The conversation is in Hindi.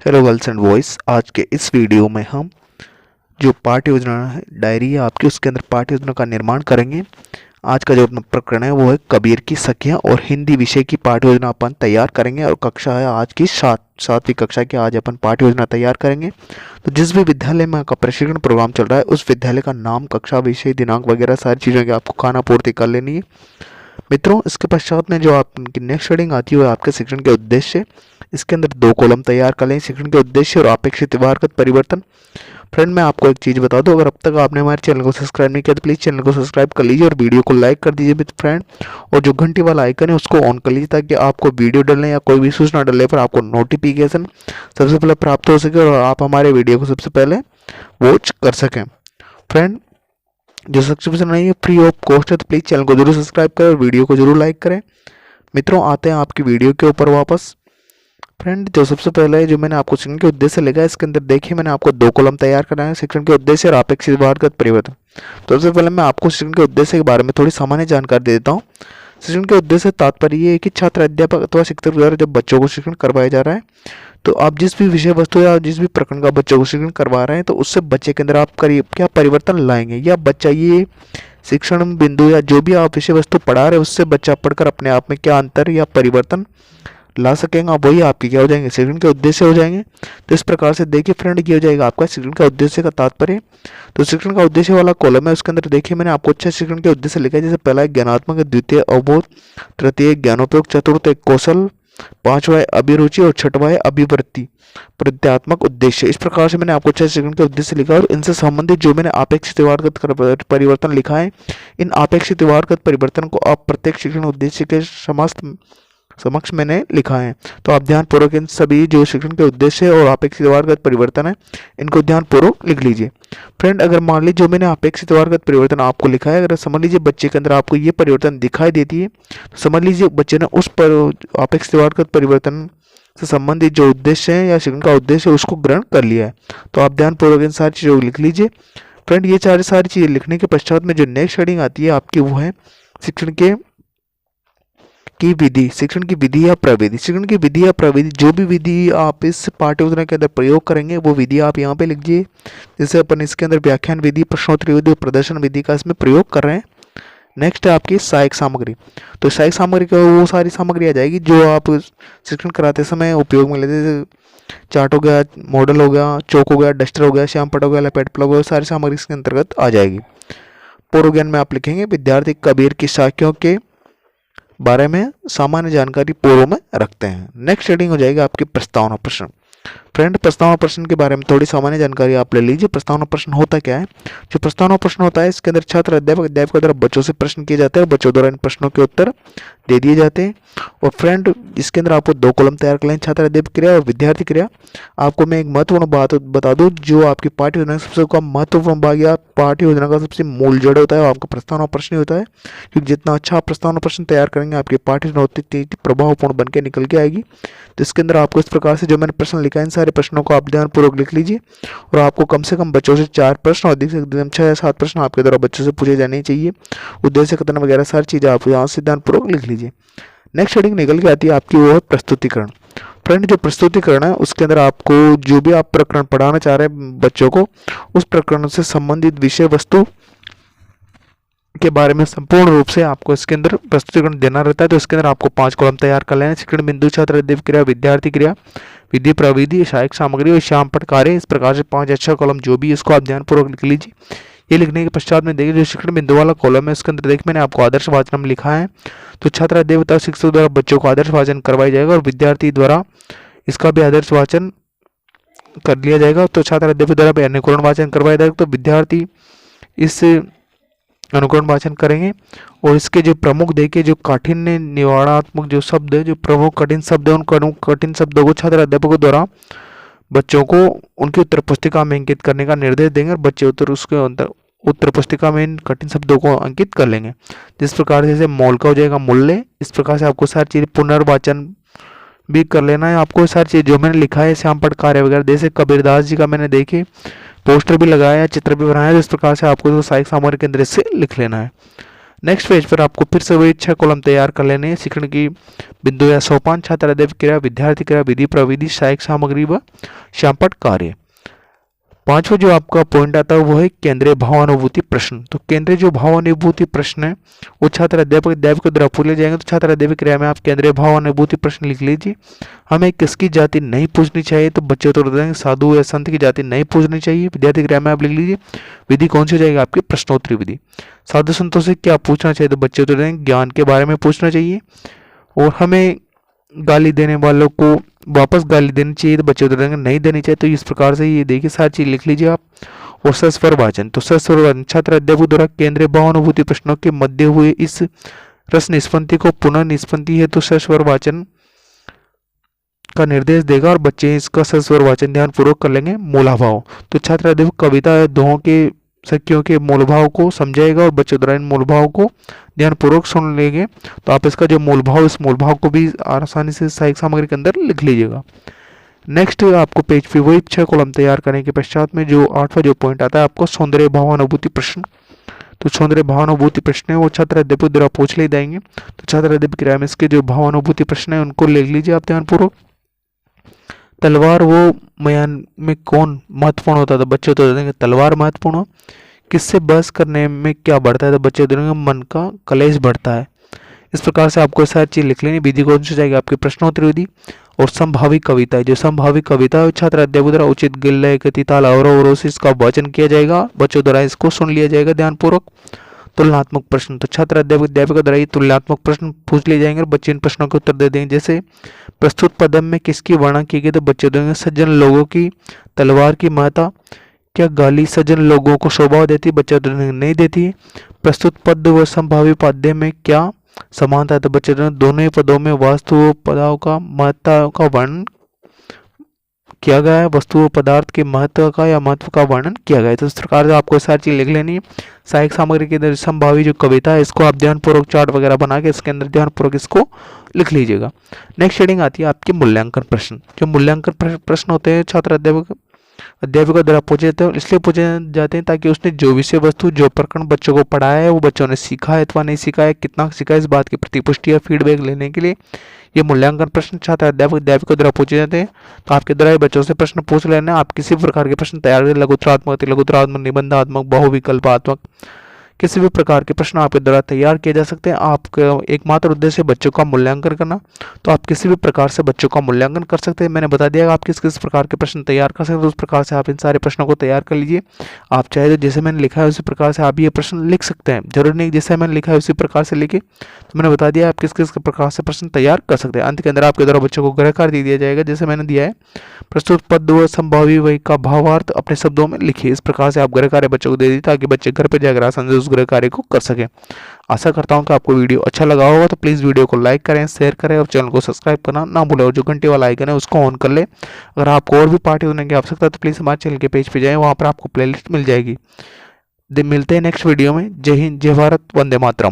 हेलो गर्ल्स एंड बॉयज़, आज के इस वीडियो में हम जो पाठ्य योजना है डायरी है आपकी, उसके अंदर पाठ्य योजना का निर्माण करेंगे। आज का जो अपना प्रकरण है वो है कबीर की सखियाँ और हिंदी विषय की पाठ्य योजना अपन तैयार करेंगे। और कक्षा है आज की सातवीं कक्षा की। आज अपन पाठ्य योजना तैयार करेंगे। तो जिस भी विद्यालय में आपका प्रशिक्षण प्रोग्राम चल रहा है उस विद्यालय का नाम, कक्षा, विषय, दिनांक वगैरह सारी चीज़ों की आपको खाना पूर्ति कर लेनी है मित्रों। इसके पश्चात में जो आपकी नेक्स्ट हेडिंग आती है आपके शिक्षण के उद्देश्य। इसके अंदर 2 कॉलम तैयार कर लें, शिक्षण के उद्देश्य और अपेक्षित व्यवहारगत परिवर्तन। फ्रेंड, मैं आपको एक चीज़ बता दूं, अगर अब तक आपने हमारे चैनल को सब्सक्राइब नहीं किया तो प्लीज़ चैनल को सब्सक्राइब कर लीजिए और वीडियो को लाइक कर दीजिए फ्रेंड। और जो घंटी वाला आइकन है उसको ऑन कर लीजिए ताकि आपको वीडियो डालने या कोई भी सूचना डालने पर आपको नोटिफिकेशन सबसे पहले प्राप्त हो सके और आप हमारे वीडियो को सबसे पहले वॉच कर सकें। फ्रेंड, जो सब्सक्रिप्शन नहीं है फ्री ऑफ कॉस्ट है, तो प्लीज़ चैनल को जरूर सब्सक्राइब करें और वीडियो को जरूर लाइक करें। मित्रों, आते हैं आपकी वीडियो के ऊपर वापस। फ्रेंड, जो सबसे पहले जो मैंने आपको शिक्षण के उद्देश्य लिखा है, इसके अंदर देखिए मैंने आपको 2 कॉलम तैयार करना है, शिक्षण के उद्देश्य और अपेक्षित व्यवहारगत परिवर्तन। तो सबसे पहले मैं आपको शिक्षण के उद्देश्य के बारे में थोड़ी सामान्य जानकारी दे देता हूँ। शिक्षण के उद्देश्य से तात्पर्य ये है कि छात्र, अध्यापक अथवा शिक्षक द्वारा जब बच्चों को शिक्षण करवाया जा रहा है तो आप जिस भी विषय वस्तु या जिस भी प्रकरण का बच्चों को शिक्षण करवा रहे हैं तो उससे बच्चे के अंदर आप करीब क्या परिवर्तन लाएंगे, या बच्चा ये शिक्षण बिंदु या जो भी आप विषय वस्तु पढ़ा रहे हैं उससे बच्चा पढ़कर अपने आप में क्या अंतर या परिवर्तन ला सकेंगे, वही आपके क्या हो जाएंगे, शिक्षण के उद्देश्य हो जाएंगे। तो इस प्रकार से देखिए फ्रेंड, ये हो जाएगा आपका शिक्षण का उद्देश्य का तात्पर्य। तो शिक्षण का उद्देश्य वाला कॉलम है, उसके अंदर देखिए मैंने आपको अच्छा शिक्षण के उद्देश्य लिखा है। जैसे पहला है ज्ञानात्मक, द्वितीय अवबोध, तृतीय ज्ञानोपयोग, चतुर्थ कौशल, पांचवा है अभिरुचि और छठवा है अभिवृत्ति प्रत्यात्मक उद्देश्य। इस प्रकार से मैंने आपको 6 शिक्षण के उद्देश्य लिखा और इनसे संबंधित जो मैंने अपेक्षित व्यवहारगत परिवर्तन लिखा है, इन अपेक्षित व्यवहारगत परिवर्तन को आप प्रत्येक शिक्षण उद्देश्य के समक्ष मैंने लिखा है। तो आप ध्यानपूर्वक इन सभी जो शिक्षण के उद्देश्य और अपेक्षित व्यवहारगत परिवर्तन है इनको ध्यानपूर्वक लिख लीजिए। फ्रेंड, अगर मान लीजिए जो मैंने अपेक्षित व्यवहारगत परिवर्तन आपको लिखा है, अगर समझ लीजिए बच्चे के अंदर आपको ये परिवर्तन दिखाई देती है तो समझ लीजिए बच्चे ने उस पर अपेक्षित व्यवहारगत परिवर्तन से संबंधित जो उद्देश्य है या शिक्षण का उद्देश्य है उसको ग्रहण कर लिया है। तो आप ध्यानपूर्वक इन सारी चीज़ों को लिख लीजिए। फ्रेंड, ये सारी चीज़ें लिखने के पश्चात में जो नेक्स्ट हेडिंग आती है आपकी वो है शिक्षण की विधि, शिक्षण की विधि या प्रविधि। शिक्षण की विधि या प्रविधि, जो भी विधि आप इस पाठ्य योजना के अंदर प्रयोग करेंगे वो विधि आप यहाँ पे लिखिए। जैसे अपन इसके अंदर व्याख्यान विधि, प्रश्नोत्तरी विधि और प्रदर्शन विधि का इसमें प्रयोग कर रहे हैं। नेक्स्ट है आपकी सहायक सामग्री। तो सहायक सामग्री का वो सारी सामग्री आ जाएगी जो आप शिक्षण कराते समय उपयोग में लेते, जैसे चार्ट हो गया, मॉडल हो गया, चौक हो गया, डस्टर हो गया, श्यामपट्ट हो गया, लपेट प्लग हो गया, सारी सामग्री इसके अंतर्गत आ जाएगी। पूर्व ज्ञान में आप लिखेंगे विद्यार्थी कबीर की साखियों के बारे में सामान्य जानकारी पूर्व में रखते हैं। नेक्स्ट हेडिंग हो जाएगी आपकी प्रस्तावना प्रश्न। फ्रेंड, प्रस्तावना प्रश्न के बारे में थोड़ी सामान्य जानकारी आप ले लीजिए। प्रस्तावना प्रश्न होता क्या है? जो प्रस्तावना प्रश्न होता है इसके अंदर छात्र, अध्यापक द्वारा बच्चों से प्रश्न किए जाते हैं और बच्चों द्वारा इन प्रश्नों के उत्तर दे दिए जाते हैं। और फ्रेंड, इसके अंदर आपको 2 कॉलम तैयार कर लें, छात्र अध्यापक क्रिया और विद्यार्थी क्रिया। आपको मैं एक महत्वपूर्ण बात बता दूं, जो आपकी पाठ्य योजना का सबसे महत्वपूर्ण भाग या पाठ्य योजना का सबसे मूल जड़ होता है वो आपका प्रस्तावना प्रश्न होता है। क्योंकि जितना अच्छा आप प्रस्तावना प्रश्न तैयार करेंगे आपकी पाठ्य योजना उतनी प्रभावपूर्ण बन के निकल के आएगी। तो इसके अंदर आपको इस प्रकार से जो मैंने प्रश्न लिखा है इन सारे प्रश्नों को आप ध्यानपूर्वक लिख लीजिए। और आपको कम से कम बच्चों से 4 प्रश्न और अधिक से अधिक 6 या 7 प्रश्न आपके द्वारा बच्चों से पूछे जाने चाहिए। उद्देश्य कथन वगैरह सारी चीज़ें आप यहाँ से ध्यानपूर्वक लिख लीजिए। नेक्स्ट हेडिंग निकल के आती है आपकी, वो है प्रस्तुतिकरण। फ्रेंड, जो प्रस्तुतिकरण है उसके अंदर आपको जो भी आप प्रकरण पढ़ाना चाह रहे हैं बच्चों को, उस प्रकरण से संबंधित विषय वस्तु के बारे में संपूर्ण रूप से आपको इसके अंदर प्रस्तुतिकरण देना रहता है। तो इसके अंदर आपको 5 कॉलम तैयार कर लेना। शिक्षण बिंदु, छात्र अध्यापक क्रिया, विद्यार्थी क्रिया, विधि प्रविधि, सहायक सामग्री और श्यामपट्ट कार्य। इस प्रकार से 5 अच्छा कॉलम जो भी इसको आप ध्यानपूर्वक लिख लीजिए। ये लिखने के पश्चात में देखिए जो शिक्षण बिंदु वाला कॉलम है उसके अंदर देखिए मैंने आपको आदर्श वाचन लिखा है। तो छात्र अध्यापक शिक्षक द्वारा बच्चों को आदर्श वाचन करवाया जाएगा और विद्यार्थी द्वारा इसका भी आदर्श वाचन कर लिया जाएगा। तो छात्र अध्यापक द्वारा भी अनुकरण वाचन करवाया जाएगा, तो विद्यार्थी इस अनुकरण वाचन करेंगे। और इसके जो प्रमुख देखिए जो काठिन्य निवारणात्मक जो शब्द है, जो प्रमुख कठिन शब्द है, उन कठिन शब्दों को छात्र अध्यापकों द्वारा बच्चों को उनकी उत्तर पुस्तिका में अंकित करने का निर्देश देंगे और बच्चे उत्तर पुस्तिका में इन कठिन शब्दों को अंकित कर लेंगे। जिस प्रकार से मॉल का हो जाएगा मूल्य। इस प्रकार से आपको सारी चीज़ पुनर्वाचन भी कर लेना है। आपको सारी चीज़ जो मैंने लिखा है श्यामपट्ट कार्य वगैरह, जैसे कबीरदास जी का मैंने देखे पोस्टर भी लगाया, चित्र भी बनाया। तो इस प्रकार से आपको सहायक सामग्री के अंदर से लिख लेना है। नेक्स्ट पेज पर आपको फिर से वही 6 कॉलम तैयार कर लेने हैं। शिक्षण की बिंदु या सोपान, छात्र अध्ययन क्रिया, विद्यार्थी क्रिया, विधि प्रविधि, सहायक सामग्री व श्यामपट कार्य। पांचवा जो आपका पॉइंट आता है वो है केंद्रीय भावानुभूति प्रश्न। तो केंद्रीय जो भावानुभूति प्रश्न है वो छात्र अध्यापक के द्वारा पूछे जाएंगे। तो छात्र अध्यापक क्रिया में आप केंद्रीय भावानुभूति प्रश्न लिख लीजिए। हमें किसकी जाति नहीं पूछनी चाहिए, तो बच्चे उत्तर देंगे साधु या संत की जाति नहीं पूछनी चाहिए। विद्यार्थी क्रिया में आप लिख लीजिए विधि कौन सी हो जाएगी आपकी, प्रश्नोत्तरी विधि। साधु संतों से क्या पूछना चाहिए, तो बच्चे उत्तर देंगे ज्ञान के बारे में पूछना चाहिए। और हमें गाली देने वालों को वापस गाली देनी चाहिए, तो बच्चे उत्तर देंगे नहीं देनी चाहिए। तो इस प्रकार से ये देखिए सारी चीज लिख लीजिए आप। और सस्वर वाचन, तो सस्वर वाचन छात्र अध्यापक द्वारा केंद्रीय भावानुभूति प्रश्नों के मध्य हुए इस रस निष्पत्ति को पुनः निष्पत्ति है तो सस्वर वाचन का निर्देश देगा और बच्चे इसका सस्वर वाचन ध्यान पूर्वक कर लेंगे। मूलाभाव, तो छात्र अध्यापक कविता या दोहों के सखियों के मूल भाव को समझाएगा और बच्चों द्वारा इन मूल भाव को ध्यान पूर्वक सुन लेंगे। तो आप इसका जो मूल भाव, इस मूल भाव को भी आसानी से सहायक सामग्री के अंदर लिख लीजिएगा। नेक्स्ट आपको पेज पे वही 6 कॉलम तैयार करने के पश्चात में जो 8वां जो पॉइंट आता है आपको सौंदर्य भावानुभूति प्रश्न। तो सौंदर्य भावानुभूति प्रश्न है वो छात्र अध्यापक द्वारा पूछ ले जाएंगे। तो छात्र अध्यापक क्रिया में इसके जो भावानुभूति प्रश्न है उनको लिख लीजिए आप ध्यान पूर्वक। तलवार वो म्यान में कौन महत्वपूर्ण होता था, बच्चे तो देंगे तलवार महत्वपूर्ण। किससे बहस करने में क्या बढ़ता है, तो बच्चे देंगे मन का कलेश बढ़ता है। इस प्रकार से आपको सारी चीज लिख लेनी। विधि कौन सी जाएगी आपकी, प्रश्नोत्तरी विधि। और संभावी कविता है, जो संभावी कविता है छात्र अध्यापक द्वारा उचित गिल्लय गति ताल अवरोह से इसका वाचन किया जाएगा, बच्चों द्वारा इसको सुन लिया जाएगा ध्यान पूर्वक। तुलनात्मक प्रश्न, तो छात्र अध्यापक द्वारा ये तुलनात्मक प्रश्न पूछ लिए जाएंगे और बच्चे इन प्रश्नों के उत्तर दे देंगे। जैसे प्रस्तुत पदम में किसकी वर्णना की गई, तो बच्चे देंगे सज्जन लोगों की। तलवार की महत्ता, क्या गाली सज्जन लोगों को शोभा देती, बच्चे नहीं देती। प्रस्तुत पद व संभावी पद्य में क्या समानता है, तो बच्चे दोनों ही पदों में वस्तु पदार्थों का महत्ता का वर्णन किया गया है, वस्तु पदार्थ के महत्व का या महत्व का वर्णन किया गया है। तो इस प्रकार से आपको सारी चीज लिख लेनी है। सहायक सामग्री के अंदर संभावी जो कविता है इसको आप ध्यानपूर्वक चार्ट वगैरह बना के इसके अंदर ध्यानपूर्वक इसको लिख लीजिएगा। नेक्स्ट हेडिंग आती है आपकी मूल्यांकन प्रश्न। जो मूल्यांकन प्रश्न होते हैं छात्र अध्यापक द्वारा पूछे जाते हैं, इसलिए पूछे जाते हैं ताकि उसने जो विषय वस्तु जो प्रकरण बच्चों को पढ़ाया है वो बच्चों ने सीखा है अथवा नहीं सीखा है, कितना सीखा है, इस बात की प्रतिपुष्टि या फीडबैक लेने के लिए ये मूल्यांकन प्रश्न छात्र अध्यापक द्वारा पूछे जाते हैं। तो आपके द्वारा बच्चों से प्रश्न पूछ लेना। आप किसी भी प्रकार के प्रश्न तैयार करें, लघुत्तरात्मक, निबंधात्मक, बहुविकल्पात्मक, किसी भी प्रकार के प्रश्न आपके द्वारा तैयार किए जा सकते हैं। आपका एकमात्र उद्देश्य बच्चों का मूल्यांकन करना, तो आप किसी भी प्रकार से बच्चों का मूल्यांकन कर सकते हैं। मैंने बता दिया आप किस किस प्रकार के प्रश्न तैयार कर सकते हैं, तो उस प्रकार से आप इन सारे प्रश्नों को तैयार कर लीजिए। आप चाहे तो जैसे मैंने लिखा है उसी प्रकार से आप ये प्रश्न लिख सकते हैं, जरूरी नहीं जैसे मैंने लिखा है उसी प्रकार से लिखे। तो मैंने बता दिया आप किस किस प्रकार से प्रश्न तैयार कर सकते हैं। अंत के अंदर आपके द्वारा बच्चों को गृह कार्य दे दिया जाएगा, जैसे मैंने दिया है प्रस्तुत पद व संभावी वही का भावार्थ अपने शब्दों में लिखिए। इस प्रकार से आप गृह कार्य बच्चों को दे दी ताकि बच्चे घर पर जाकर आसानी से उस गृह कार्य को कर सके। आशा करता हूं कि आपको वीडियो अच्छा लगा होगा, तो प्लीज़ वीडियो को लाइक करें, शेयर करें और चैनल को सब्सक्राइब करना ना भूलें और जो घंटे वाला आइकन है उसको ऑन कर ले। अगर आपको और भी पार्ट होने की आवश्यकता है तो प्लीज़ हमारे चैनल के पेज पे जाएं, वहां पर आपको प्लेलिस्ट मिल जाएगी। मिलते हैं नेक्स्ट वीडियो में। जय हिंद, जय भारत, वंदे मातरम।